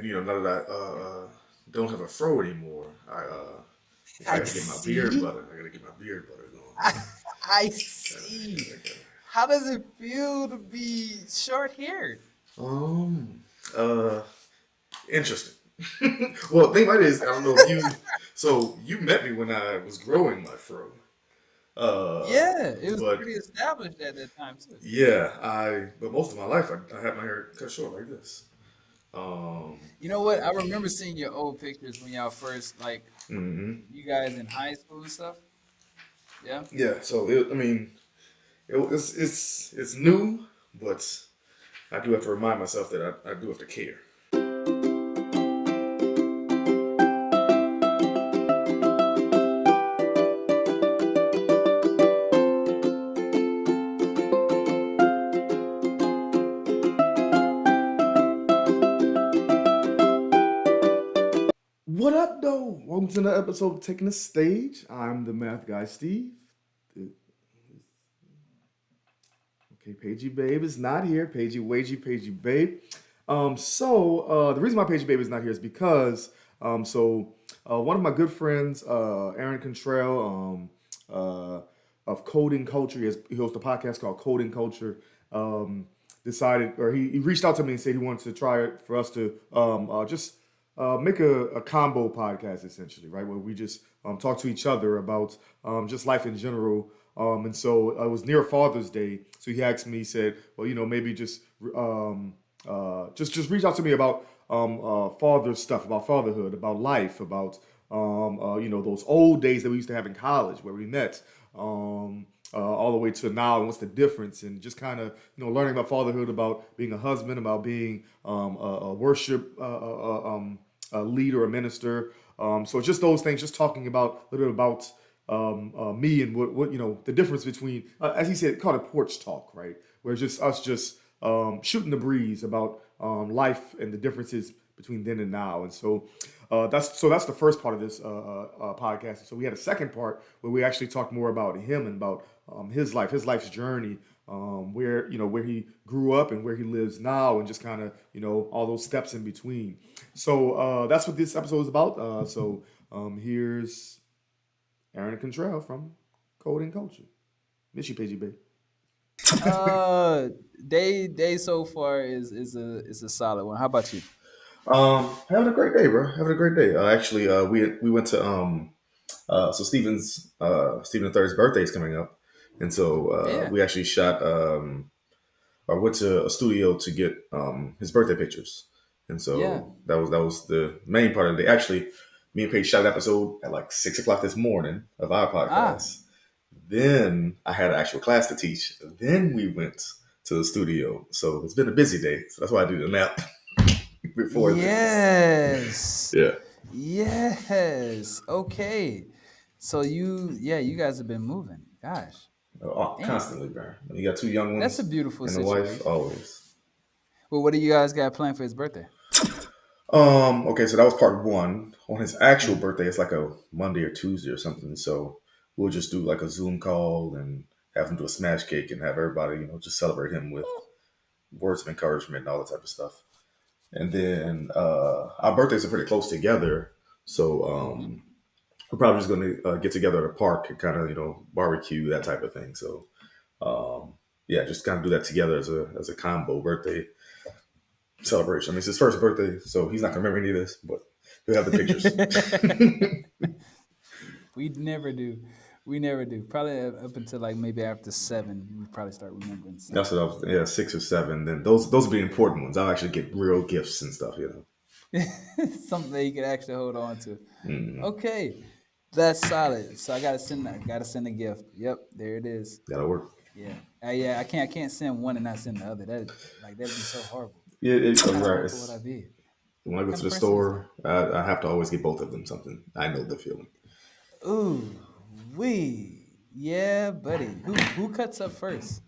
and now that I don't have a fro anymore, I I gotta get my beard see. butter. I gotta get my beard butter going. I, I Gotta, see. gotta, How does it feel to be short haired? uh, interesting. Well, the thing about it is, I don't know if you. So you met me when I was growing my fro. Uh, Yeah, it was but pretty established at that time too. yeah, but most of my life I had my hair cut short like this. You know what? I remember seeing your old pictures when y'all first like hmm you guys in high school and stuff. Yeah. Yeah, so I mean, it's new, but I do have to remind myself that I do have to care. What up, though? Welcome to another episode of Taking the Stage. I'm the math guy, Steve. Okay, PaigeyBabe is not here. PaigeyBabe. The reason why PaigeyBabe is not here is because one of my good friends, Aaron Kentrell, of Coding Culture, he hosts a podcast called Coding Culture. Decided, or he reached out to me and said he wanted to try it for us to just make a combo podcast, essentially, right, where we just talk to each other about just life in general. And so it was near Father's Day, so he asked me, he said, well, maybe just reach out to me about father stuff, about fatherhood, about life, about those old days that we used to have in college where we met. All the way to now, and what's the difference, and just kind of learning about fatherhood, about being a husband, about being a worship a leader, a minister. So it's just those things, just talking about a little bit about me and what the difference between, as he said, called it porch talk, right? Where it's just us just shooting the breeze about life and the differences between then and now. And that's the first part of this podcast. So we had a second part where we actually talked more about him and about his life's journey, where he grew up and where he lives now, and just kind of all those steps in between. So that's what this episode is about. Here's Aaron Kentrell from Code and Culture. Miss you, PaigeyBabe. Uh, day so far is a solid one. How about you? Having a great day, bro. Having a great day. Actually, we went to Stephen Third's birthday is coming up, and so Yeah. we actually shot or went to a studio to get his birthday pictures, and Yeah. so that was the main part of the day. Actually, me and Paige shot an episode at like 6 o'clock this morning of our Ah. podcast. Then I had an actual class to teach. Then we went to the studio. So it's been a busy day. So that's why I do the nap before this. Yes. Yeah. Yes. Okay. So you guys have been moving. Gosh. Damn. Constantly, bro. When you got two young That's a ones beautiful and a wife, situation. always. Well, what do you guys got planned for his birthday? Okay, so that was part one. On his actual Mhm. birthday, it's like a Monday or Tuesday or something. So we'll just do like a Zoom call and have him do a smash cake and have everybody, just celebrate him with words of encouragement and all that type of stuff. And then our birthdays are pretty close together, so Mhm. we're probably just going to get together at a park and kind of barbecue, that type of thing. So yeah, just kind of do that together as a combo birthday celebration. I mean, it's his first birthday, so he's not gonna remember any of this, but he'll have the pictures. We never do. We never do. Probably up until like maybe after 7, we probably start remembering That's stuff. what I was. Yeah, 6 or 7. Then those will be important ones. I'll actually get real gifts and stuff. Something that you can actually hold on to. Mm, Okay, that's solid. So I gotta send a gift. Yep, there it is. that'll work. Yeah, yeah. I can't send one and not send the other. That'd be so horrible. Yeah, What kind of right. uncle would I be? When I go What to type of the person is that? store, I have to always get both of them something. I know the feeling. Ooh, yeah, buddy. Who cuts up first?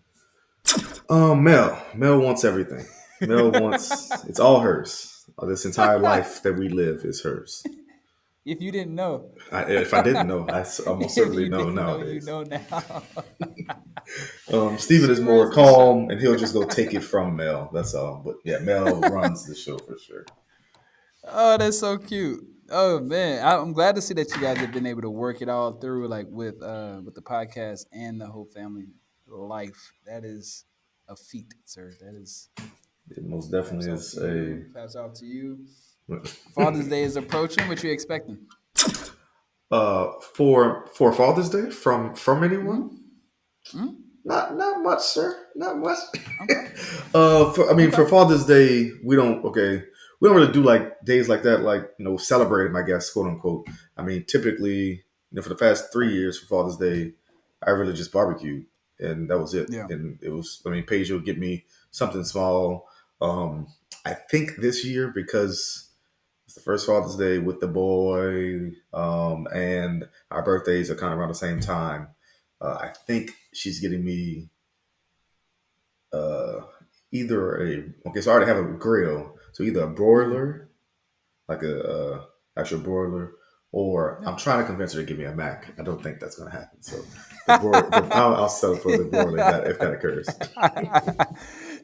Mel wants everything. Mel wants it's all hers. This entire life that we live is hers. If you didn't know, If I didn't know, I almost if certainly you know didn't know, you nowadays. know now. Steven She is more runs the show. calm and he'll just go take it from Mel. That's all. But yeah, Mel runs the show for sure. Oh, that's so cute. Oh man, I'm glad to see that you guys have been able to work it all through, like with the podcast and the whole family life. That is a feat, sir. That is It most definitely paps off is to a. you. Paps off to you. Father's Day is approaching. What you expecting? For Father's Day from anyone. Hmm. Hmm. Not much, sir. Not much. Okay. For Okay. Father's Day, we don't really do like days like that, like celebrate them, I guess, quote unquote. I mean, typically, for the past 3 years for Father's Day, I really just barbecued, and that was it. Yeah. And it was, I mean, Paige will get me something small. Um, I think this year because it's the first Father's Day with the boy, and our birthdays are kind of around the same time. I think she's getting me uh, either so I already have a grill, so either a Hmm. broiler, like a actual broiler, or Yeah. I'm trying to convince her to give me a Mac. I don't think that's going to happen. So I'll settle for the broiler if that occurs.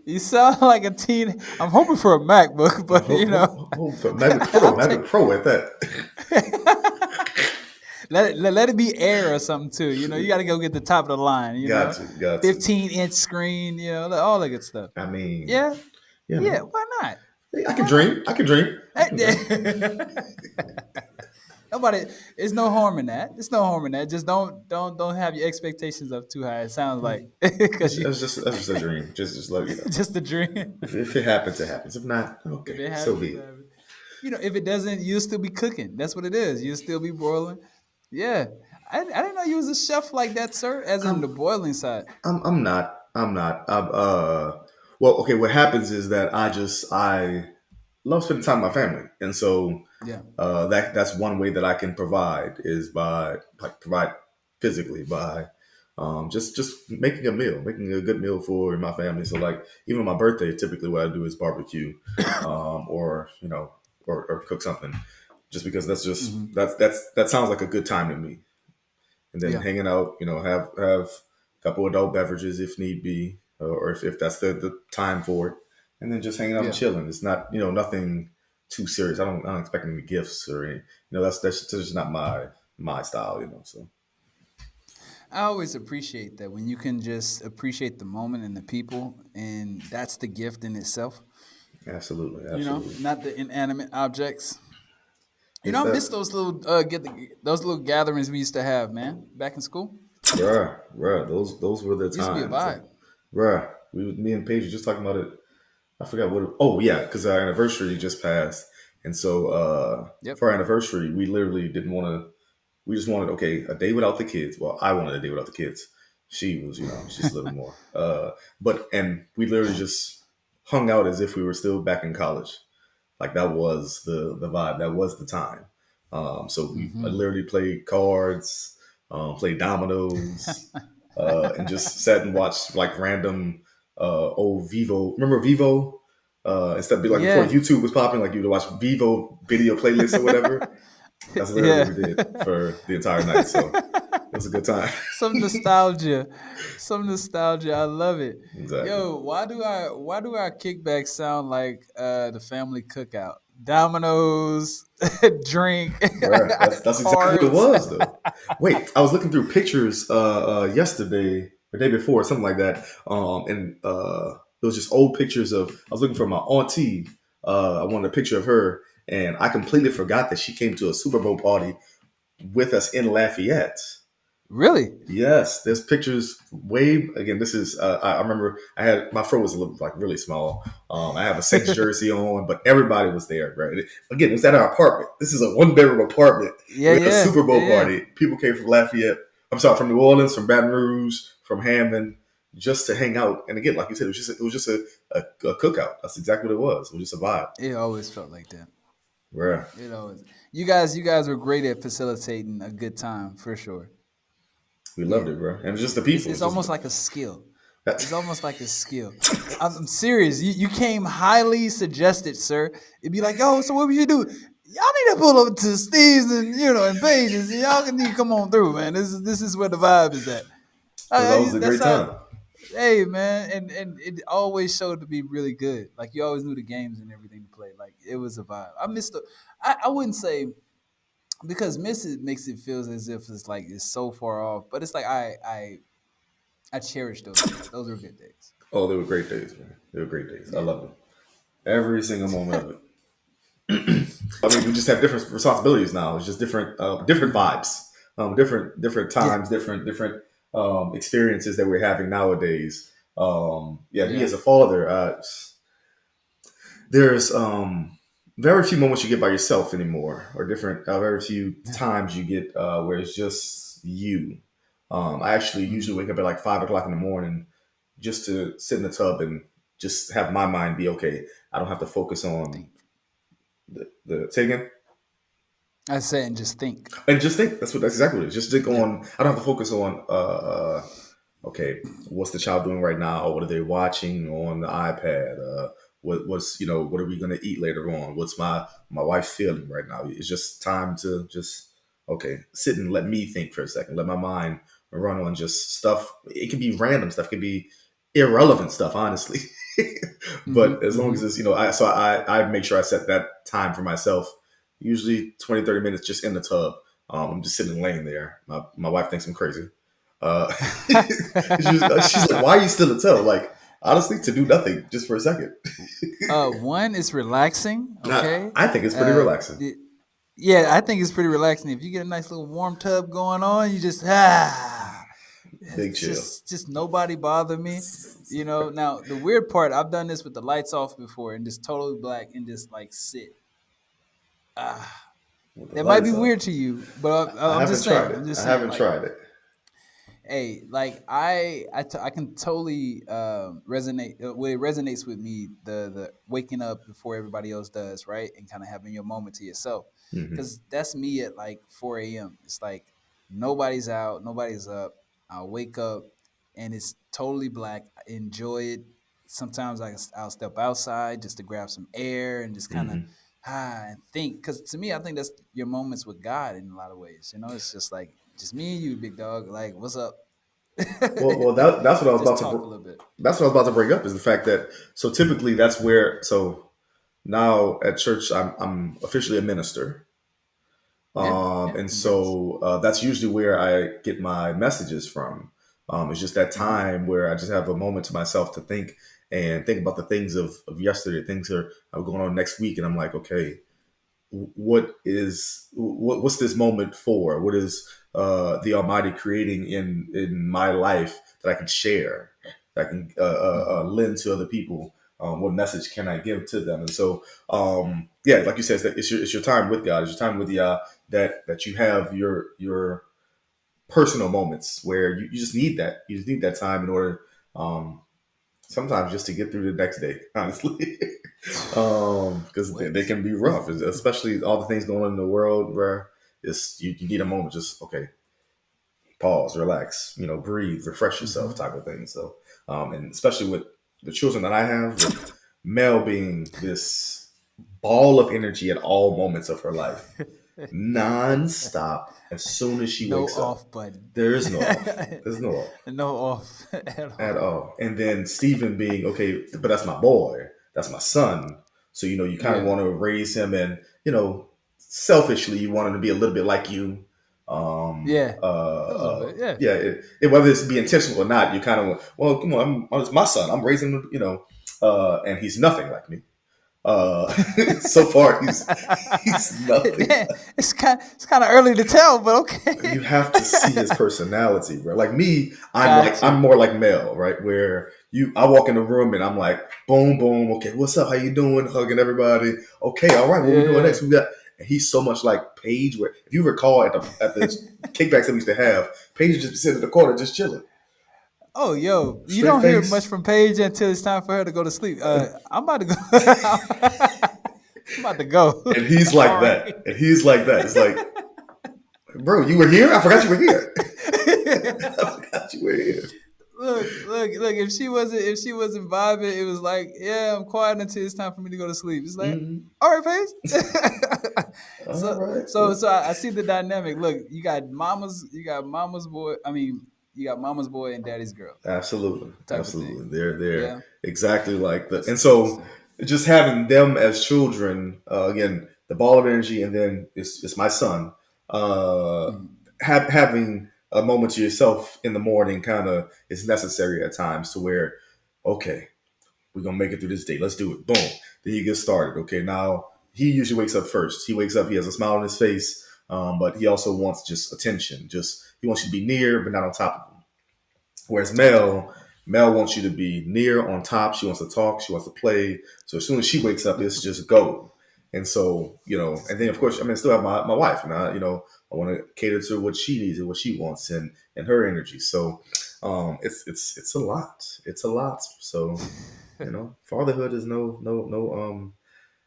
You sound like a teen. I'm hoping for a MacBook, but Maybe I'll Pro, maybe take. Pro at that. Let it be Air or something too. You got to go get the top of the line. Got to. 15-inch screen. All that good stuff. I mean, Yeah, you yeah. know, Why not? I can Why not? dream. I can dream. I can dream. Nobody. It's no harm in that. It's no harm in that. Just don't have your expectations up too high. It sounds like because you That's just a dream. Just let you know. just a dream. If it happens, it happens. If not, If okay, it so happens, be it it. happens. If it doesn't, you'll still be cooking. That's what it is. You'll still be broiling. Yeah. I didn't know you was a chef like that, sir, as in the I'm boiling side. I'm not. I'm not. Well, okay. What happens is that I love spending time with my family, and so Yeah. that's one way that I can provide is by like provide physically by just making a meal, making a good meal for my family. So like even on my birthday, typically what I do is barbecue, or or cook something, just because Hmm. that sounds like a good time to me. And then Yeah. hanging out, have a couple adult beverages if need be, or if that's the time for it, and then just hanging out and Yeah. chilling. It's not nothing too serious. I don't expect any gifts or any. That's just not my style. So I always appreciate that when you can just appreciate the moment and the people, and that's the gift in itself. absolutely, absolutely. Not the inanimate objects. Is I miss that those little those little gatherings we used to have, man, back in school. bruh? Those were the Used to be a times, vibe. bruh. Me and Paige were just talking about it. I forgot what. Oh yeah, because our anniversary just passed, and so Yep. for our anniversary, we literally didn't want to. We just wanted a day without the kids. Well, I wanted a day without the kids. She was, she's a little more. But and we literally just hung out as if we were still back in college. Like that was the vibe. That was the time. So we Hmm. literally played cards, played dominoes, and just sat and watched like random old Vivo. Remember Vivo? Instead of like before Yeah. YouTube was popping, like you would watch Vivo video playlists or whatever. That's literally Yeah. what we did for the entire night. So it was a good time. Some nostalgia. Some nostalgia. I love it. Exactly. Yo, why do our kickbacks sound like the family cookout? Dominoes, drink, Right. That's exactly what it cards. was though. Wait, I was looking through pictures yesterday or day before, something like that. And it was just old pictures of I was looking for my auntie. I wanted a picture of her and I completely forgot that she came to a Super Bowl party with us in Lafayette. Really? Yes, there's pictures way again. This is I remember I had my fro was a little like really small. I have a Saints jersey on, but everybody was there. Right again, it was at our apartment. This is a 1 bedroom apartment. Yeah, We had a yeah, Super yeah, Bowl yeah. party. People came from Lafayette. I'm sorry, from New Orleans, from Baton Rouge, from Hammond, just to hang out. And again, like you said, it was just a cookout. That's exactly what it was. It was just a vibe. It always felt like that. Right. It always. You guys were great at facilitating a good time for sure. We loved Yeah. it, bro. And it's just the It's people. it's It's just almost like a skill. that. It's almost like a skill. I'm serious. You came highly suggested, sir. It'd be like, yo, so what would you do? Y'all need to pull up to Steve's and Paige's. Y'all need to come on through, man. This is where the vibe is at. It was always a That's great how time. Hey man, and it always showed to be really good. Like you always knew the games and everything to play. Like it was a vibe. I missed the. I wouldn't say because miss it makes it feel as if it's like it's so far off, but it's like I cherish those days. Those were good days. Oh, they were great days, man. They were great days. I love them. Every single moment of it. I mean, we just have different responsibilities now. It's just different Hmm. vibes, different Yeah, times, different experiences that we're having nowadays. Yeah, me yeah, as a father, there's very few moments you get by yourself anymore, or different. Very few times you get where it's just you. I actually hmm. usually wake up at like 5 o'clock in the morning just to sit in the tub and just have my mind be okay. I don't have to focus on Think. the say again. I said and just think. And just think that's exactly what it is. Just think Yeah. on. I don't have to focus on. Okay, what's the child doing right now? What are they watching on the iPad? What's what are we gonna eat later on? What's my wife feeling right now? It's just time to just okay sit and let me think for a second. Let my mind run on just stuff. It can be random stuff. It can be irrelevant stuff, honestly. Hmm. But as long Hmm. as it's I make sure I set that time for myself. Usually 20, 30 minutes just in the tub. I'm just sitting laying there. My wife thinks I'm crazy. Uh, she's like, "Why are you still in the tub?" Like, honestly, to do nothing, just for a second. One is relaxing. Okay. I think it's pretty Uh, relaxing. the- yeah, I think it's pretty relaxing. If you get a nice little warm tub going on, you just Big it's chill. just nobody bother me. You know. Now the weird part, I've done this with the lights off before and just totally black and just like sit. Ah, With the that might be lights off. weird to you, but I I'm haven't just tried saying. it. I'm just I saying. haven't Like tried it. hey, like I can totally resonate. Well, it resonates with me the waking up before everybody else does, right, and kind of having your moment to yourself, Hmm. because that's me at like 4 a.m. It's like nobody's out, nobody's up. I'll wake up and it's totally black. I enjoy it. Sometimes I'll step outside just to grab some air and just kind of Hmm. and think. Because to me, I think that's your moments with God in a lot of ways. You know, it's just like just me and you, big dog. Like, what's up? Well, that's what I was Just about to. talk a little bit. That's what I was about to bring up is the fact that so typically that's where now at church I'm officially a minister. Yeah, yeah. And Congrats. so that's usually where I get my messages from. It's just that Hmm. time where I just have a moment to myself to think and think about the things of yesterday, things are going on next week, and I'm like, okay, what's this moment for? What is the Almighty creating in my life that I can share, that I can Hmm. lend to other people? What message can I give to them? And so, yeah, like you said, it's your time with God. It's your time with that you have your personal moments where you just need that. You just need that time in order. Um, Sometimes just to get through the next day, honestly. Because What? they can be rough, especially all the things going on in the world where you need a moment, just okay, pause, relax, breathe, refresh yourself, Hmm. type of thing. So, and especially with the children that I have, with Mel being this ball of energy at all moments of her life, non-stop. As soon as she No wakes up, off button. there is no off. There's no off No off at at all. all. And then Stephen being okay, but that's my boy, that's my son. So you kind of Yeah. want to raise him, and selfishly, you want him to be a little bit like you. Yeah. A little bit. Yeah. Yeah, whether it's be intentional or not, you kind of well, come on, it's my son. I'm raising him, and he's nothing like me. Uh, so far, he's nothing. Damn, it's kind of early to tell, but okay. You have to see his personality, bro. Like me, Got I'm to. more like Mel, right? Where I walk in the room and I'm like, boom, boom, okay, what's up? How you doing? Hugging everybody. Okay, all right, what we Yeah, doing yeah. next? We got. And he's so much like Paige. Where if you recall at the kickbacks that we used to have, Paige would just be sitting in the corner just chilling, Oh, yo, you straight don't hear much face. from Paige until it's time for her to go to sleep. I'm about to go. I'm about to go. And he's All like right. that. And he's like that. It's like, bro, you were here. I forgot you were here. I forgot you were here. Look. If she wasn't vibing, it was like, yeah, I'm quiet until it's time for me to go to sleep. It's like, Mhm. all right, Paige. All so right. so so I see the dynamic. Look, you got mama's boy. I mean, you got mama's boy and daddy's girl Absolutely, type of thing. absolutely. They're Yeah, exactly like the, and that's so interesting. just having them as children, again, the ball of energy, and then it's my son. Uh, Mhm. having a moment to yourself in the morning kind of is necessary at times to where, okay, we're gonna make it through this day. Let's do it. Boom. Then you get started. Okay, now he usually wakes up first. He wakes up. He has a smile on his face, but he also wants just attention. Just he wants you to be near, but not on top of him. Whereas Okay. Mel wants you to be near, on top. She wants to talk. She wants to play. So as soon as she wakes up, it's just go. And so, and then of course, I mean, I still have my wife, and I want to cater to what she needs and what she wants, and her energy. So, it's a lot. It's a lot. So, fatherhood is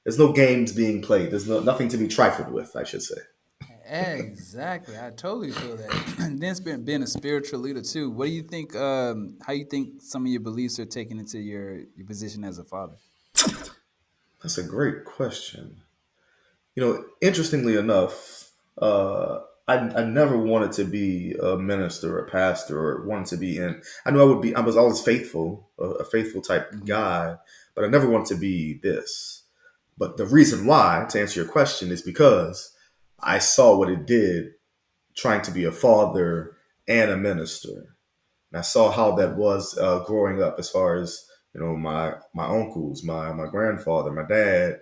there's no games being played. There's nothing to be trifled with, I should say. Exactly. I totally feel that. And then being a spiritual leader too. What do you think? How you think some of your beliefs are taken into your position as a father? That's a great question. Interestingly enough, I never wanted to be a minister or a pastor or wanted to be in. I knew I would be. I was always faithful, a faithful type Hmm. guy, but I never wanted to be this. But the reason why, to answer your question, is because I saw what it did trying to be a father and a minister. And I saw how that Hmm. was growing up, as far as my uncles, my grandfather, my dad,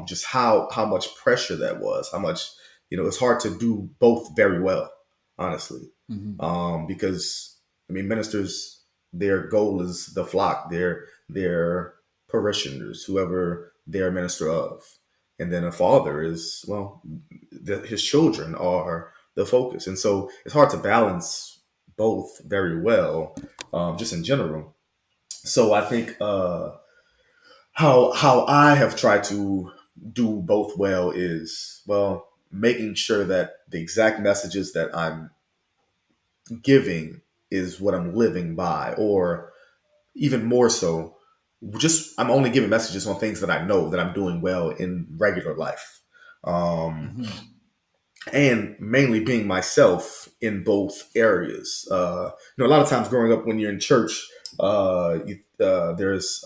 just how much pressure that was, how much it's hard to do both very well, honestly, Hmm. because I mean ministers, their goal is the flock, their parishioners, whoever they're a minister of, and then a father is, well, his children are the focus, and so it's hard to balance both very well, just in general. So I think how I have tried to do both well is, well, making sure that the exact messages that I'm giving is what I'm living by, or even more so, just I'm only giving messages on things that I know that I'm doing well in regular life. Um, Hmm. and mainly being myself in both areas. A lot of times growing up when you're in church, there's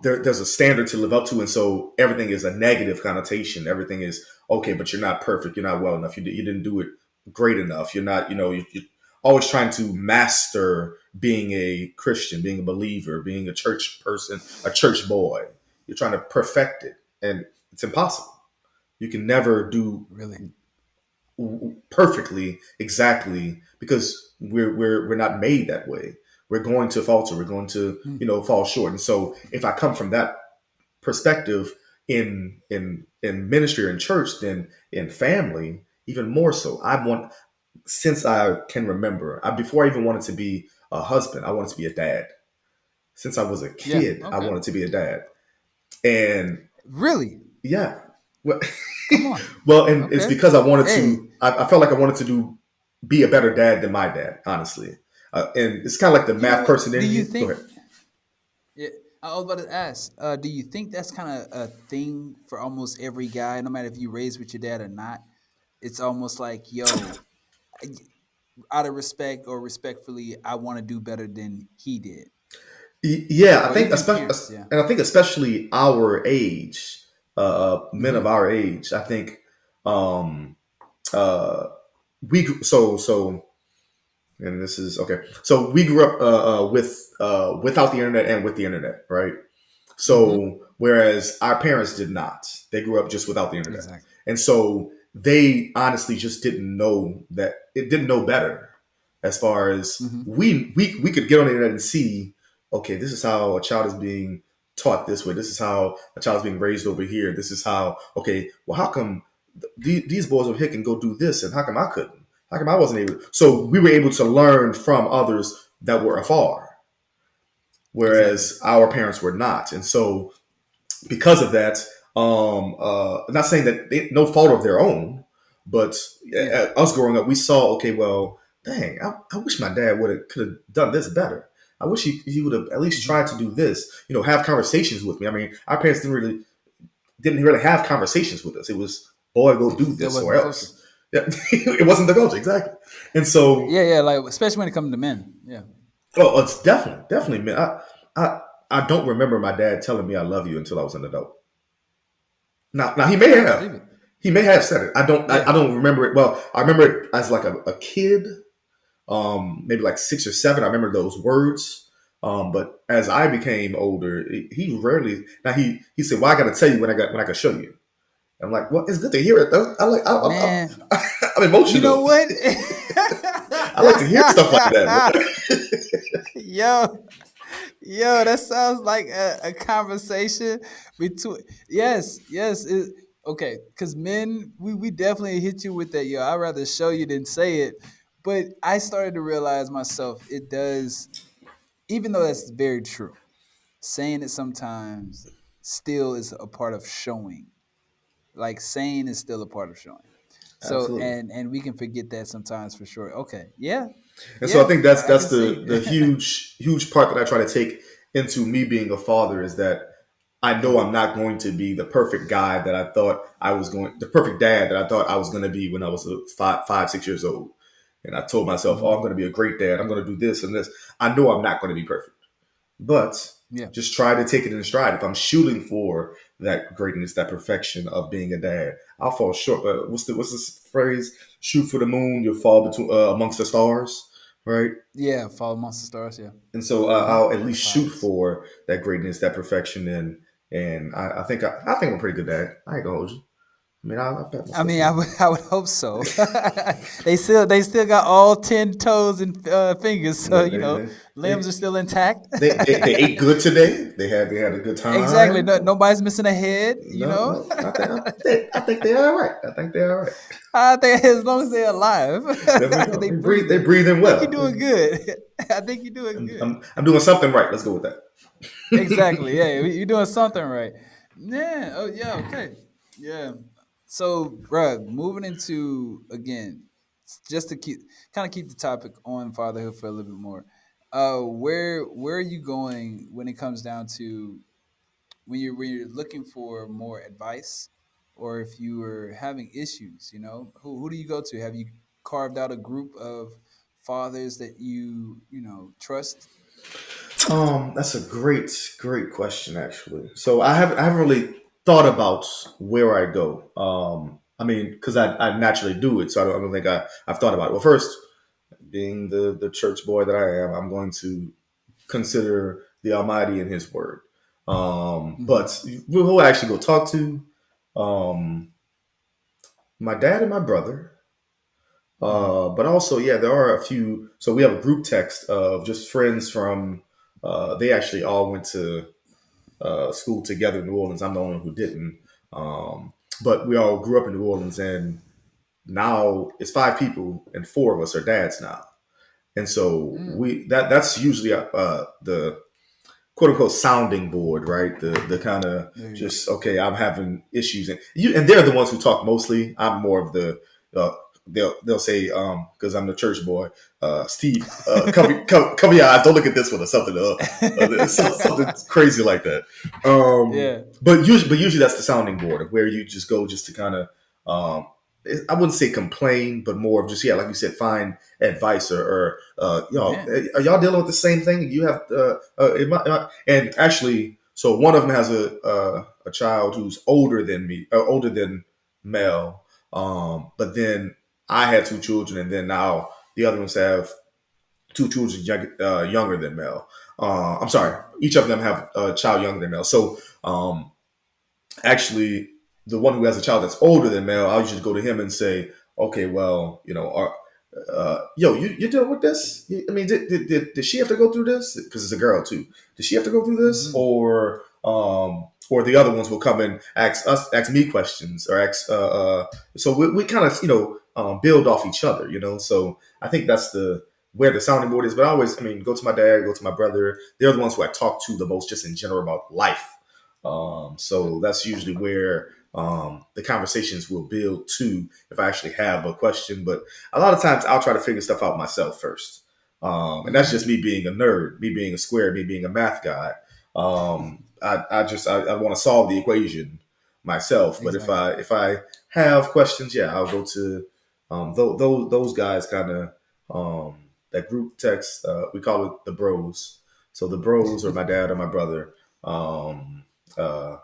there's a standard to live up to, and so everything is a negative connotation. Everything is okay, but you're not perfect. You're not well enough. You didn't do it great enough. You're not. You're always trying to master being a Christian, being a believer, being a church person, a church boy. You're trying to perfect it, and it's impossible. You can never do Really? perfectly exactly, because we're not made that way. We're going to falter, we're going to Hmm. fall short. And so if I come from that perspective in ministry or in church, then in family even more so. I want, since I can remember, before I even wanted to be a husband, I wanted to be a dad. Since I was a Yeah. kid, I Okay. wanted to be a dad. And Really? yeah, well, Come on. well, and it's Okay. because I wanted Hey, to. I felt like I wanted to be a better dad than my dad, honestly. And it's kind of like the you know math what? person Do in you you. Go think? ahead. Yeah, I was about to ask. Do you think that's kind of a thing for almost every guy, no matter if you raised with your dad or not? It's almost like, yo, out of respect or respectfully, I want to do better than he did, Yeah, I or think even especially, parents. Yeah. and I think especially our age, men of Hmm. our age. I think um, uh, so, and this is okay. So we grew up without the internet and with the internet, right? Hmm. So whereas our parents did not, they grew up just without the internet, Exactly. and so they honestly just didn't know that it didn't know better. As far as Hmm. we could get on the internet and see, okay, this is how a child is being taught this way. This is how a child is being raised over here. This is how, okay, well, how come these boys over here can go do this, and how come I couldn't? How come I wasn't able? So we Hmm. were able to learn from others that were afar, Exactly. whereas our parents were not. And so because of that, I'm not saying that no fault of their own, but Yeah. us growing up, we saw, okay, well, dang, I wish my dad would have could have done this better. I wish he would have at least Hmm. tried to do this. Have conversations with me. I mean, our parents didn't really have conversations with us. It was, boy, go do That this or wasn't the else. focus. Yeah, it wasn't the culture exactly. And so, Yeah, yeah, like especially when it comes to men. Yeah. oh, it's definitely, man. I, I don't remember my dad telling me I love you until I was an adult. Now I believe it. he may have said it. Yeah. I don't remember it. Well, I remember it as like a kid, maybe like 6 or 7. I remember those words. But as I became older, he rarely. Now he said, "Well, I got to tell you when I can show you." I'm like, "Well, it's good to hear it though. Man, I'm you know emotional. what? I like to hear stuff like that." Yo, yo, that sounds like a conversation between. Yes, yes. Okay, because men, we definitely hit you with that. Yo, I'd rather show you than say it. But I started to realize myself, it does, even though that's very true, saying it sometimes still is a part of showing. Like saying is still a part of showing. So Absolutely. and we can forget that sometimes for sure. Okay, yeah, And so I yeah, think I that's can see. the huge part that I try to take into me being a father is that I Yeah. know I'm not going to be the perfect guy that I thought I was going, the perfect dad that I thought I was going to be when I was 5, 6 years old. And I told myself, oh, I'm Hmm. going to be a great dad. I'm going to do this and this. I know I'm not going to be perfect, but Yeah. just try to take it in stride. If I'm shooting for that greatness, that perfection of being a dad, I'll fall short. But what's this phrase? Shoot for the moon, you'll fall between amongst the stars, right? Yeah. Follow Monster Stars. Yeah. And so Hmm. I'll at Or the least shoot pilots. for that greatness, that perfection, and I think I think I'm a pretty good dad. I ain't gonna hold you. I mean, I pat I myself mean, on I would hope so. They still got all 10 toes and fingers, so the you know limbs they, are still intact. they ate good today. They had a good Exactly. time. No, nobody's missing a head. You No, know. no, I think they're all right. I think they're all right. I think as long as they're alive, There we go. they They breathing. breathing I think you're well. doing good. I think you're doing good. I'm doing something right. Let's go with that. Exactly. Yeah, you're doing something right. Yeah. Oh, yeah. Okay. Yeah. So, bruh, moving into again, just to keep the topic on fatherhood for a little bit more. Where are you going when it comes down to when you're looking for more advice, or if you are having issues? Who do you go to? Have you carved out a group of fathers that you trust? That's a great question actually. So I haven't really thought about where I go. I mean, because I naturally do it, so I don't think I've thought about it. Well, first, being the church boy that I am, I'm going to consider the Almighty and His Word. Hmm. But who I actually go talk to? Um, my dad and my brother. Hmm. But also, yeah, there are a few. So we have a group text of just friends from. They actually all went to school together in New Orleans. I'm the only one who didn't. Um, but we all grew up in New Orleans, and now it's 5 people, and 4 of us are dads now. And so Mm. that's usually the quote unquote sounding board, right? The kind of There you go. just okay, I'm having issues, and they're the ones who talk mostly. I'm more of the uh, they'll say because I'm the church boy, Steve, cover your eyes, don't look at this one or something, something crazy like that. Yeah. But usually that's the sounding board of where you just go just to kind of um, I wouldn't say complain, but more of just yeah, like you said, find advice or y'all Man. are y'all dealing with the same thing? You have and actually, so one of them has a child who's older than me, older than Mel. But then I had 2 children, and then now the other ones have 2 children younger than Mel. I'm sorry, each of them have a child younger than Mel. So actually, the one who has a child that's older than Mel, I'll usually go to him and say, okay, well, yo, you're dealing with this? I mean, did she have to go through this? Because it's a girl too. Did she have to go through this? Hmm. Or the other ones will come and ask me questions or so we kind of, build off each other, So I think that's where the sounding board is. But I always, I mean, go to my dad, go to my brother. They're the ones who I talk to the most just in general about life. So that's usually where the conversations will build to if I actually have a question. But a lot of times I'll try to figure stuff out myself first. And that's just Mm. me being a nerd, me being a square, me being a math guy. I want to solve the equation myself. But Exactly. if I have questions, yeah, those guys kind of that group text, we call it the bros. So the bros or my dad or my brother. Um, uh,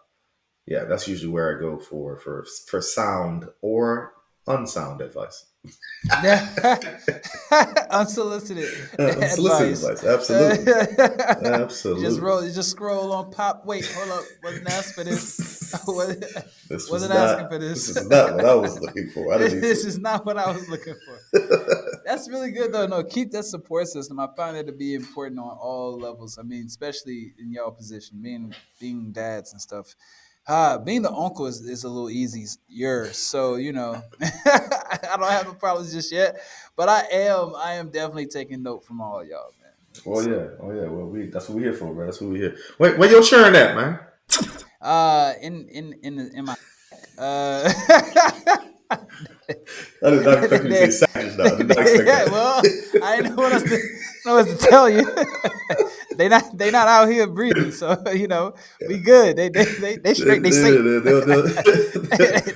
yeah, that's usually where I go for sound or unsound advice. Unsolicited Unsolicited advice. advice, absolutely, You just absolutely. roll. You just scroll on pop. Wait, hold up. Wasn't asked for this. This was Wasn't asking for not this this. is not what I was looking for. I didn't need This is not what I was looking for. to. That's really good though. No, keep that support system. I find it to be important on all levels. I mean, especially in y'all position, being dads and stuff. Being the uncle is a little easier. So, I don't have no problems just yet. But I am definitely taking note from all y'all, man. Oh So yeah, oh yeah. Well, that's what we here for, bro. That's what we here. Wait, where your churn at, man? in my uh I did not expect you to say they, Staige now. I did not expect yeah, well, that. I didn't know what to tell you. They not out here breathing, so we good. They straight. They safe.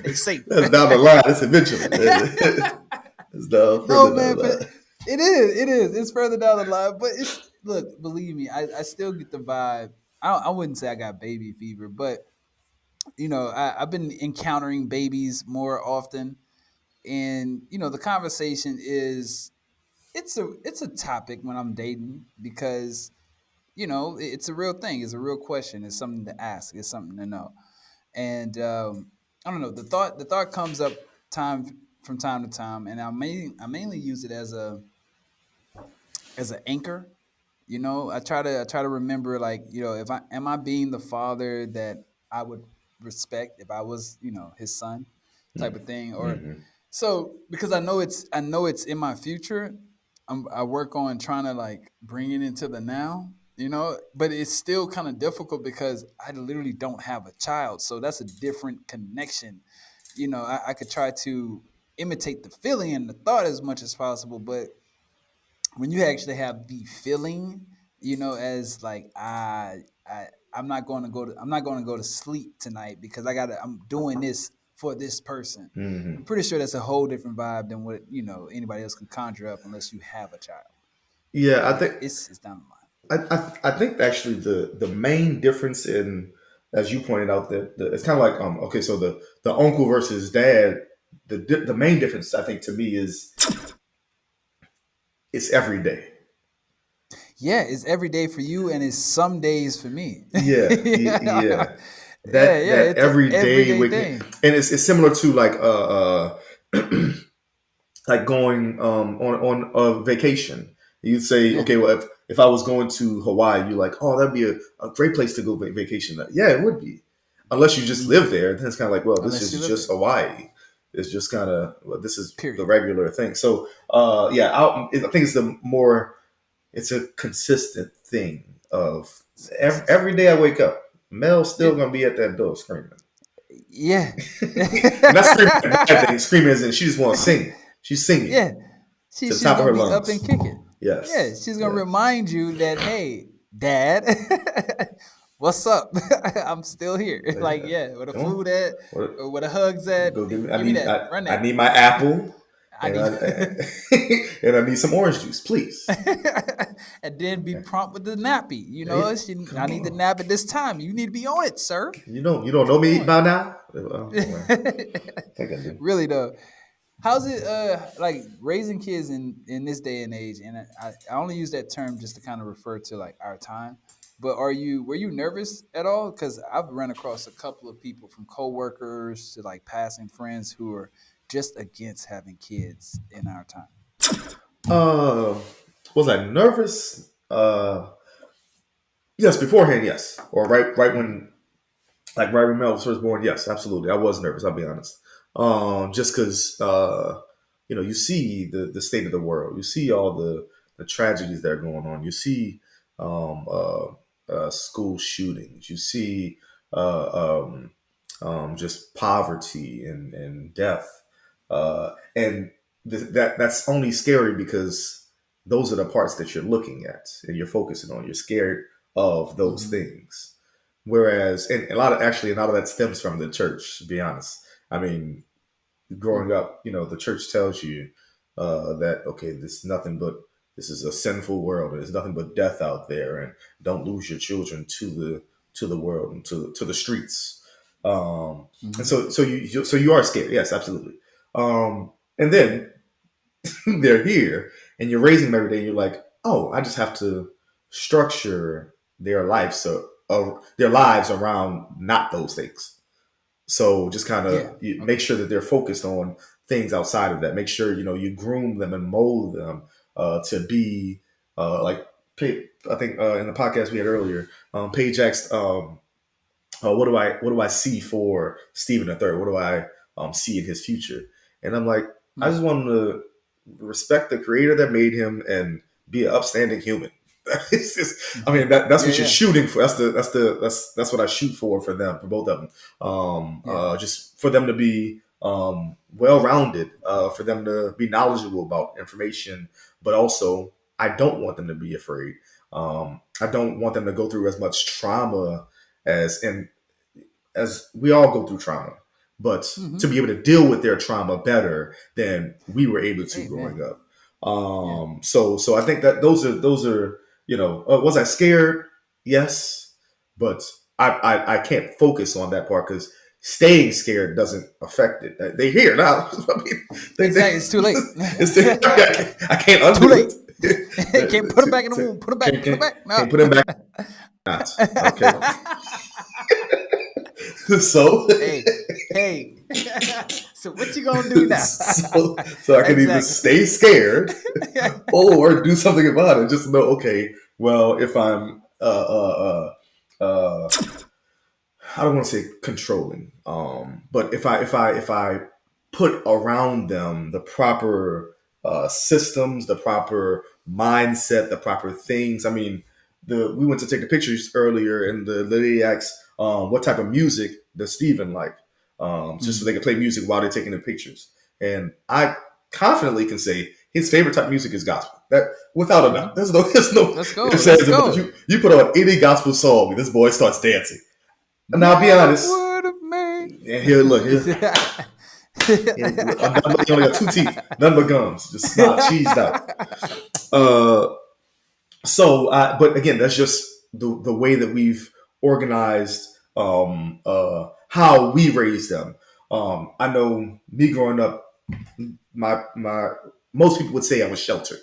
They safe. That's down the line. It's eventually. It's down No, further down man, the but line. it is. It's further down the line, but it's look. Believe me, I still get the vibe. I wouldn't say I got baby fever, but I've been encountering babies more often, and the conversation is it's a topic when I'm dating because it's a real thing. It's a real question. It's something to ask. It's something to know. And I don't know. The thought comes up time from time to time, and I mainly use it as an anchor. I try to remember, like, if I being the father that I would respect if I was his son, type of thing. Or Mm-hmm. so, because I know it's in my future. I work on trying to, like, bring it into the now. But it's still kind of difficult because I literally don't have a child, so that's a different connection. I could try to imitate the feeling and the thought as much as possible, but when you actually have the feeling, as like, I'm not going to go to sleep tonight because I'm doing this for this person. Mm-hmm. I'm pretty sure that's a whole different vibe than what anybody else can conjure up unless you have a child. Yeah, I But think it's down the line. I think actually the main difference in, as you pointed out, that it's kind of like okay, so the uncle versus dad, the main difference I think to me is it's every day. Yeah, it's every day for you, and it's some days for me. Yeah, Yeah, yeah. yeah, That it's an every day everyday waking, thing. and it's similar to like like going on a vacation. You'd say, Yeah. okay, well, if I was going to Hawaii, you're like, oh, that'd be a great place to go vacation. Yeah, it would be, unless you just live Hmm. there. Then it's kind of like, well, this Unless you is live just there. Hawaii. It's just kind of, well, this is the Period. regular thing. So yeah, I think it's a consistent thing of every day I wake up, Mel's Yeah. still gonna be at that door screaming. Yeah. And that's screaming a bad thing. Screaming as in she just want to sing. She's singing Yeah. to the She's top of gonna her be up and lungs. kicking. Yeah, Yes. she's gonna Yes. remind you that, hey, Dad, what's up? I'm still here. Like, Yeah. yeah, where the Come on. food at, What, or where the hugs at. go give me. Give me that. Run I that. need my apple, I and need. and I need some orange juice, please. And then be prompt with the nappy. Hey, I come need the on. nap at this time. You need to be on it, sir. You don't know Come me on. by now. Well, I think I do. Really though. How's it like raising kids in this day and age? And I only use that term just to kind of refer to, like, our time. But were you nervous at all? Because I've run across a couple of people, from coworkers to, like, passing friends, who are just against having kids in our time. Uh, was I nervous? Yes, beforehand, yes, or right Hmm. when, like, right when Mel was first born. Yes, absolutely, I was nervous. I'll be honest. Just because you see the state of the world, you see all the tragedies that are going on, you see um, uh, school shootings, you see just poverty and death, and that's only scary because those are the parts that you're looking at and you're focusing on. You're scared of those Hmm. things. Whereas, and a lot of that stems from the church, to be honest. I mean, growing Mm-hmm. up, the church tells you that okay, this is a sinful world, and there's nothing but death out there, and don't lose your children to the world and to the streets. And Mm-hmm. so you are scared, yes, absolutely. And then they're here, and you're raising them every day, and you're like, oh, I just have to structure their lives around not those things. So just kind of Yeah. make Okay. sure that they're focused on things outside of that. Make sure you groom them and mold them to be like I think in the podcast we had earlier, Paige asked, what do I see for Stephen the Third? What do I see in his future? And I'm like, I Mm. just want him to respect the creator that made him and be an upstanding human. It's just, I Mm-hmm. mean, that's Yeah. what you're Yeah. shooting for. That's what I shoot for them, for both of them. Yeah. Just for them to be well rounded, for them to be knowledgeable about information, but also I don't want them to be afraid. I don't want them to go through as much trauma and as we all go through trauma, but Mm-hmm. to be able to deal with their trauma better than we were able to growing Amen. up. Yeah. So I think that those are was I scared? Yes, but I can't focus on that part because staying scared doesn't affect it. They're here now. I mean, Exactly. It's too late. I can't Too undo late. it. Can't put it back in the womb. Put it back. Can't, Put it can't, back. No. can't put them back. Not okay. So Hey. Hey. So what you gonna do now? so I can either Exactly. stay scared or do something about it. Just know, okay, well, if I'm I don't want to say controlling, but if I put around them the proper systems, the proper mindset, the proper things. I mean, we went to take the pictures earlier, and the lady asked, "What type of music does Steven like?" Just so Mhm. they can play music while they're taking the pictures. And I confidently can say his favorite type of music is gospel. That without a doubt, Mhm. there's no Let's go. ifs Let's ands or buts. go. You put on any gospel song, this boy starts dancing. And I'll be Never honest. would have made. And here, look, he only got two teeth, none but gums, just snot cheesed out. Uh, but again, that's just the way that we've organized how we raise them. I know me growing up, my most people would say I was sheltered.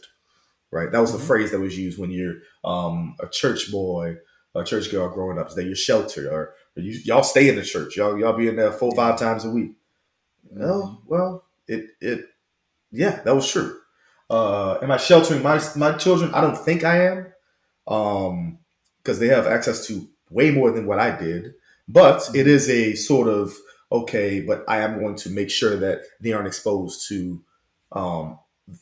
Right, that was the Mhm. phrase that was used when you're a church boy, a church girl growing up. Is that you're sheltered, or y'all stay in the church, y'all be in there four Yeah. five times a week. Mhm. Oh well, it yeah, that was true. Am I sheltering my children? I don't think I am, because they have access to way more than what I did. But it Mhm. is a sort of okay. But I am going to make sure that they aren't exposed to um,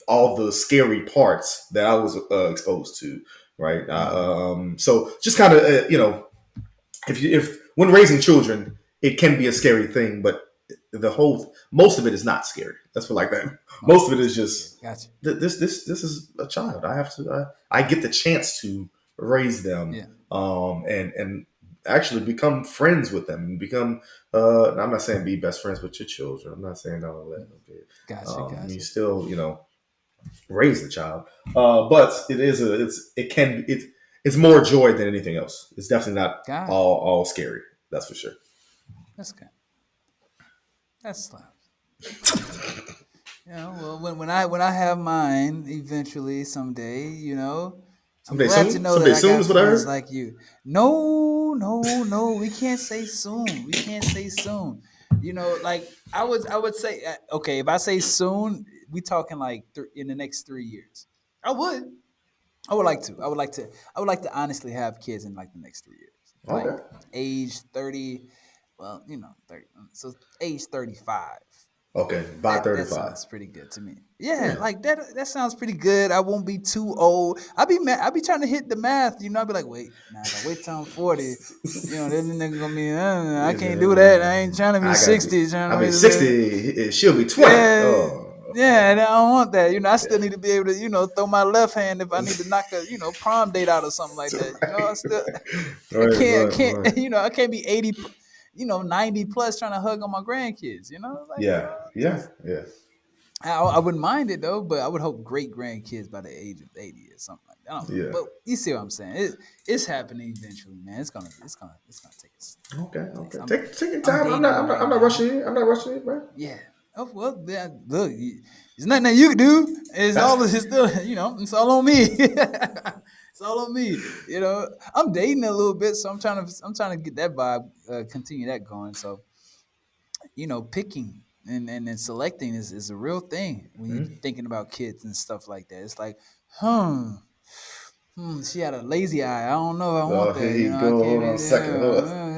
all the scary parts that I was exposed to. Right. Mhm. So just kind of if when raising children, it can be a scary thing, but most of it is not scary. Let's put it like that. Most Most of of it it's is not scary. just Gotcha. this is a child. I have to I get the chance to raise them Yeah. and actually become friends with them and become I'm not saying be best friends with your children. I'm not saying all that. Okay. Gotcha. You Gotcha. still raise the child, but it's more joy than anything else. It's definitely not Got it. all scary. That's for sure. That's good. That's slaps. Well, when I have mine eventually someday, I'm Someday glad to soon. know that Someday I soon got is what I friends heard. like you. No, no, no, we can't say soon. We can't say soon. Like I would say, okay, if I say soon, we talking like in the next 3 years. I would. I would like to. I would like to. I would like to honestly have kids in like the next 3 years. Like Okay. age 30. Well, 30. So age 35. Okay. By That 35. sounds pretty good to me. Yeah, Yeah. like that sounds pretty good. I won't be too old. I be trying to hit the math. I'll be like, wait, now if I wait till I'm 40, then the nigga gonna be, I can't do that. I ain't trying to be I gotta be. 60. I Trying mean, to be, 60. She'll be 20. yeah, Oh. yeah. And I don't want that. I still need to be able to, throw my left hand if I need to knock a, prom date out or something like that. I still, Right. I can't, Right. I can't be 80. 90 plus trying to hug on my grandkids. Yeah, yeah, Just yeah, I wouldn't mind it though, but I would hope great grandkids by the age of 80 or something like that. I don't know, yeah. but you see what I'm saying? It's happening eventually, man. It's gonna take us. Okay, Take us. okay. Take your I'm time. dating her right I'm not now. rushing you. I'm not rushing you, bro. Yeah. Oh well, yeah, look, there's nothing that you can do. It's still, it's all on me. It's all on me. I'm dating a little bit, so I'm trying to get that vibe, continue that going. So picking and then selecting is a real thing when you're Hmm? thinking about kids and stuff like that. It's like, she had a lazy eye. I don't know if I want Oh, here that. you I go. can't Hold on a be second. Hold on.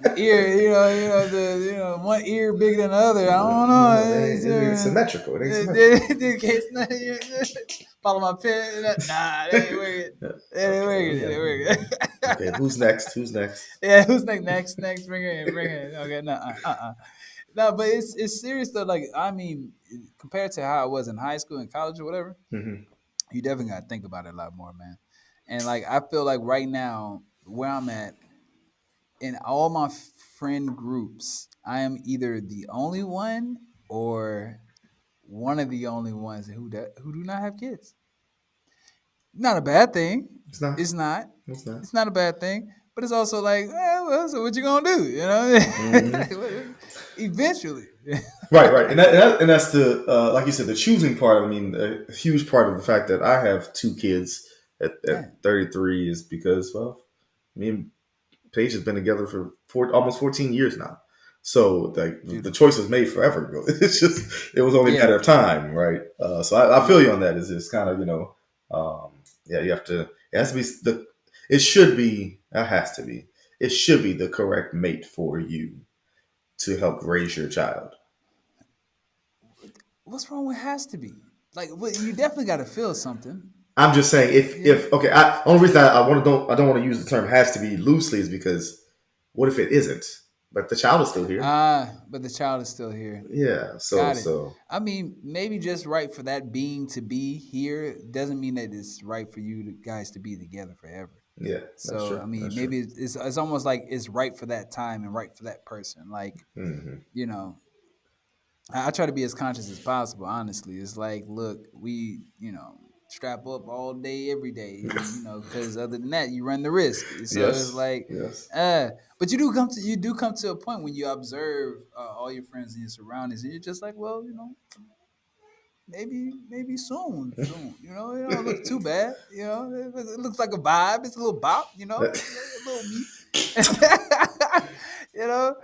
the ear. One ear bigger than the other. I don't No, know. it ain't symmetrical. It ain't symmetrical. Follow my pen. Nah, that ain't working. Yeah. That ain't Okay, working. That ain't working. okay. Who's next? Who's next? Yeah, who's next? Bring her in. Bring her in. Okay, no. No, but it's serious though. Like, I mean, compared to how I was in high school and college or whatever, Hmm. you definitely got to think about it a lot more, man. And like, I feel like right now, where I'm at in all my friend groups, I am either the only one or one of the only ones who do not have kids. Not a bad thing. It's not. It's not. It's not. It's not a bad thing. But it's also like, well, so what you gonna do? Hmm. Eventually. Right, right, and that's the like you said, the choosing part. I mean, a huge part of the fact that I have two kids Yeah, at 33 is because, well, me and Paige has been together for almost 14 years now. So like the beautiful. choice was made forever ago. It's just it was only a Yeah, matter of time, right? So I feel yeah. you on that. Is it's kind of yeah, you have to. It has to be the. It should be. It has to be. It should be the correct mate for you to help raise your child. What's wrong with has to be? Like, you definitely got to feel something. I'm just saying Yeah. if okay. Only reason I don't want to use the term has to be loosely is because what if it isn't? But the child is still here. But the child is still here. Yeah. So Got it. so I mean, maybe just right for that being to be here doesn't mean that it's right for guys to be together forever. yeah, that's So, true. I mean, That's true. maybe it's almost like it's right for that time and right for that person. Like, Hmm. you know, I try to be as conscious as possible. Honestly, it's like, look, we, strap up all day, every day, and because other than that, you run the risk. So it's Yes. like, Yes. but you do come to a point when you observe all your friends and your surroundings, and you're just like, well, maybe soon. It don't look too bad. It looks like a vibe. It's a little bop. A little me. you know.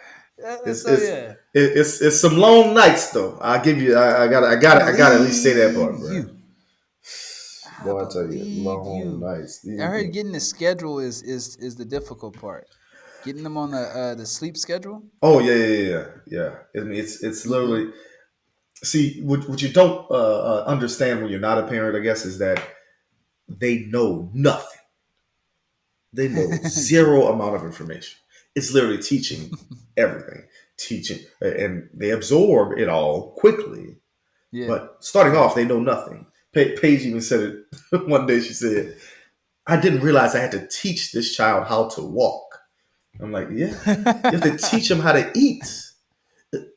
It's So it's yeah. it's some long nights though. I give you. I I got to at least say that believe part, bro. you. I Boy, I tell you, believe long you. nights. I heard getting the schedule is the difficult part. Getting them on the sleep schedule. Oh yeah, yeah. I mean, it's Mm-mm. literally. See, what you don't understand when you're not a parent, I guess, is that they know nothing. They know True. zero amount of information. It's literally teaching everything, teaching, and they absorb it all quickly. Yeah. But starting Yeah. off, they know nothing. Paige even said it one day. She said, "I didn't realize I had to teach this child how to walk." I'm like, "Yeah, you have to teach them how to eat."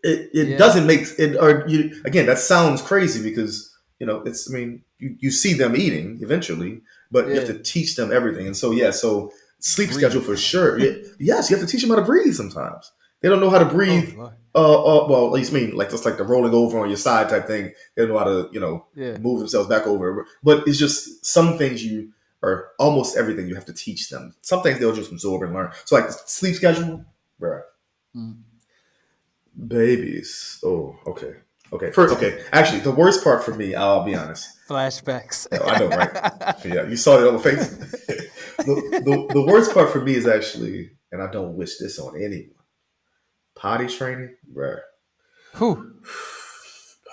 It Yeah. doesn't make it or you again that sounds crazy because it's I mean you see them eating eventually but you have Yeah. to teach them everything and so yeah so sleep schedule Breathe. for sure yes you have to teach them how to breathe sometimes they don't know how to Oh breathe Lord. well at least I mean like just like the rolling over on your side type thing they don't know how to Yeah. move themselves back over but it's just some things you or almost everything you have to teach them some things they'll just absorb and learn so like the sleep schedule bro. Mm. Babies. Oh, okay. Okay. First, okay. Actually, the worst part for me, I'll be honest. Flashbacks. Yeah, I know, right? Yeah, you saw it on the face. The worst part for me is actually, and I don't wish this on anyone. Potty training, bruh. Whew.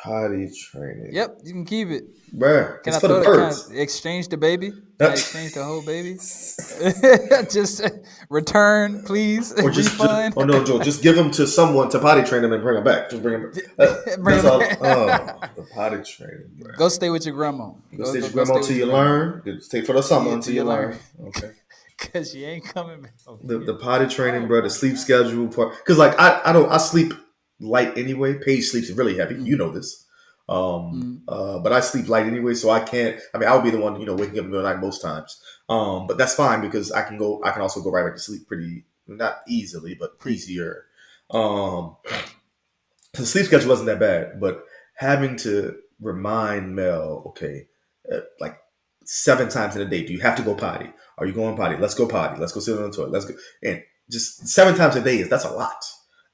Potty training, Yep, you can keep it. bruh. Can It's I for the throw it? Can birds. I exchange the baby? Can I exchange the whole baby? Just return, please. Or Refund. oh no, Joe, just give them to someone to potty train them and bring them back. Just bring them. Bring That's them all. back. The potty training, bruh. Go stay with your grandma. Go Go stay go with go your grandma stay until with your you grandma. learn. Stay for the summer Yeah, till until you you learn. learn. Okay. Cause she ain't coming back over The here. potty training, Oh bro. The my sleep God. schedule part. Because like I sleep light anyway. Paige sleeps really heavy. You know this. Mm. But I sleep light anyway, so I can't. I mean, I'll be the one, waking up in the middle of the night most times. But that's fine because I can go. I can also go right back to sleep pretty, not easily, but Quick. easier. Um, Gotcha. the sleep schedule wasn't that bad, but having to remind Mel, okay, like 7 times in a day, do you have to go potty? Are you going potty? Let's go potty. Let's go sit on the toilet. Let's go. And just 7 times a day that's a lot.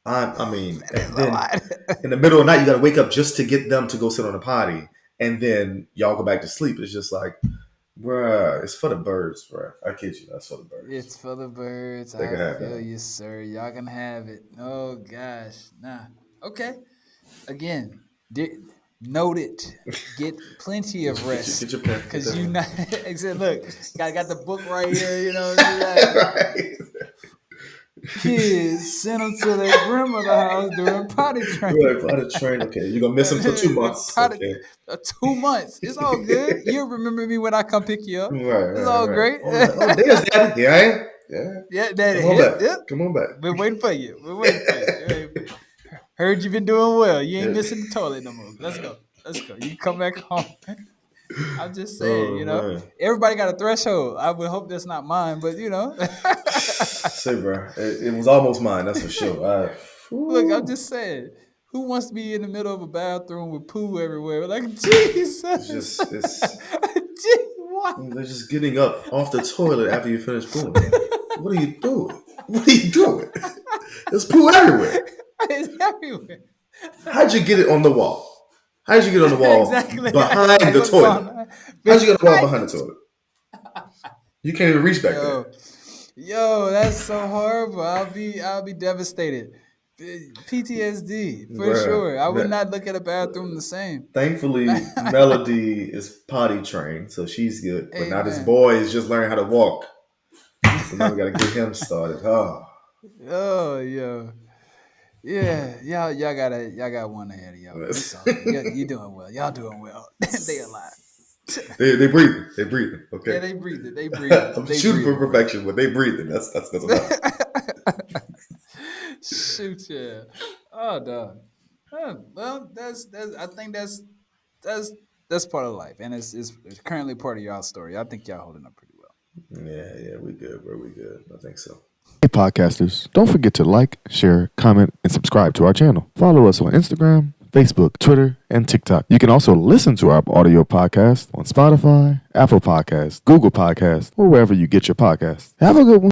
I mean, That is and a then lot. in the middle of the night, you got to wake up just to get them to go sit on the potty, and then y'all go back to sleep. It's just like, bruh, it's for the birds, bruh. I kid you, that's for the birds. It's for the birds. They I can have feel that. you, sir. Y'all can have it. Oh gosh. Nah. Okay. Again, note it. Get plenty of Get rest. your pen. Get Cause you that not I said, look, got the book right here, you know. Like, right. kids send them to their grandmother house during potty training. Right, potty train. Okay, you're gonna miss him for 2 months. potty, Okay. 2 months. It's all good. You'll remember me when I come pick you up. It's all Right. great. Oh, there's Daddy. Here I am. Yeah. Yeah, daddy. Come on Yep, back. yep. Come on back. We're waiting for you. We're waiting for you. Heard you been doing well. You ain't Yeah. missing the toilet no more. Let's go. Let's go. You can come back home. I'm just saying, Oh man. everybody got a threshold. I would hope that's not mine, but Say, bro, it was almost mine. That's for sure. Look, I'm Whew. just saying. Who wants to be in the middle of a bathroom with poo everywhere? Like, Jesus. It's just What? they're just getting up off the toilet after you finish pooing. What are you doing? What are you doing? There's poo everywhere. It's everywhere. How'd you get it on the wall? How'd you get on the wall Exactly. behind the Look toilet? behind- How'd you get on the wall behind behind the toilet? You can't even reach back there. Yo, that's so horrible. I'll be devastated. PTSD for Bruh. sure. I would not look at a bathroom the same. Thankfully, Melody is potty trained, so she's good. But now this Amen. boy is just learning how to walk. So now we gotta get him started. Oh, Oh, yo. Yeah, y'all got one ahead of y'all. It's all good. You doing well. Y'all doing well. They alive. they breathing. They breathing. Okay. Yeah, they breathing. They breathing. I'm They shooting for breathing. perfection, but they breathing. That's enough. Shoot, yeah. Oh, dog. Well, that's I think that's part of life, and it's currently part of y'all's story. I think y'all holding up pretty well. Yeah, we good, bro. We good. I think so. Hey, podcasters, don't forget to like, share, comment, and subscribe to our channel. Follow us on Instagram, Facebook, Twitter, and TikTok. You can also listen to our audio podcast on Spotify, Apple Podcasts, Google Podcasts, or wherever you get your podcasts. Have a good one.